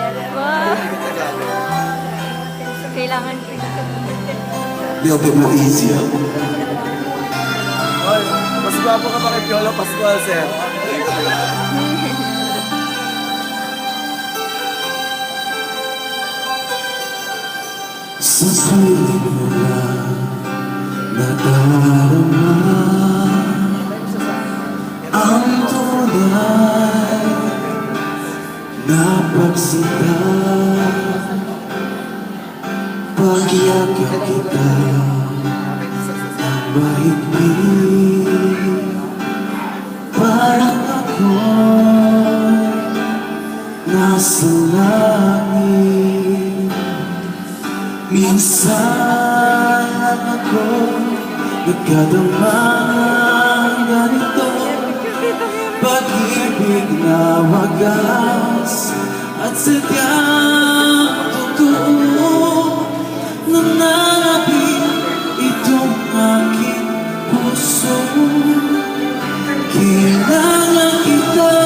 Wow. Kailangan Little bit more easier. Oy, mas gwapo ka pa kay Piolo Pascual, sir. Sa piling mo lang nadarama ang tunay na pagsinta. Pag-iakit kita ng mahigpit, parang ako'y nasa langit. Minsan ako nagkadama ng ganito, pag-ibig na wagas at sadyang totoo. Nananapin itong aking puso, kailangan kita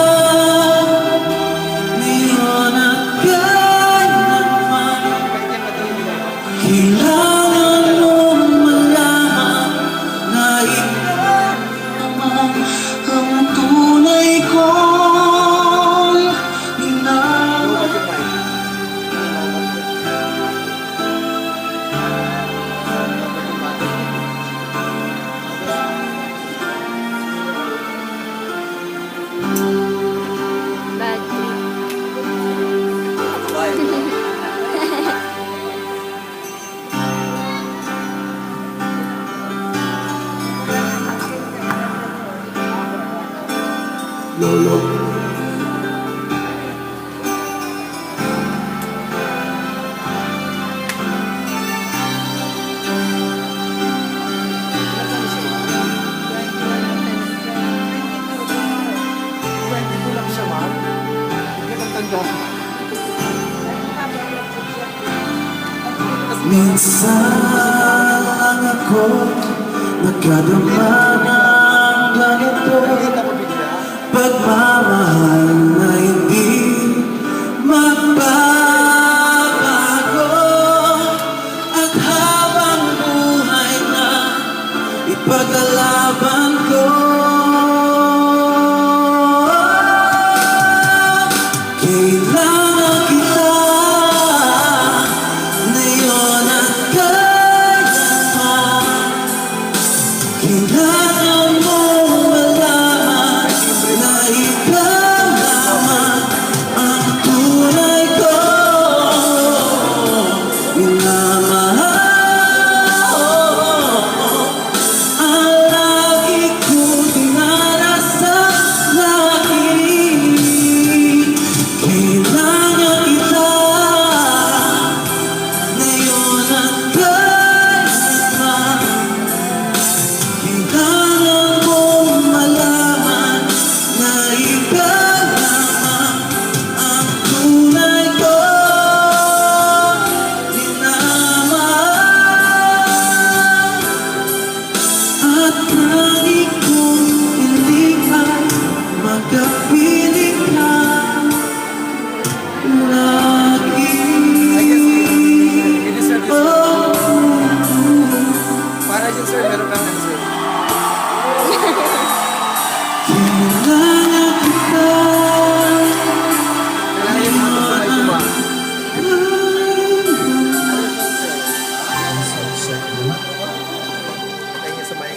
ngayon at kailanman. Kailangan mong malaman na ikaw naman ang tunay kong inaamin. bad trip. Lolo, minsan ako nagkadama ng ganito, pagmamahal na hindi magbabago, at habang buhay na ipaglalaban ko. Kailangan kita ngayon at kailanman. Kailangan mong malaman na ikaw naman ang tunay ko minamahal. Ang lagi kong dinarasalan. Kailangan kita ngayon at kailanman. Kailangan mong malaman na ikaw naman ang tunay ko minamahal. At lagi kong ilikan magkapiling ka lagi. I-deserve this. Para dyan, sir, meron kang answer. Kailangan kita Kailangan yung mga kasabay ko ba? Kaya sa mic.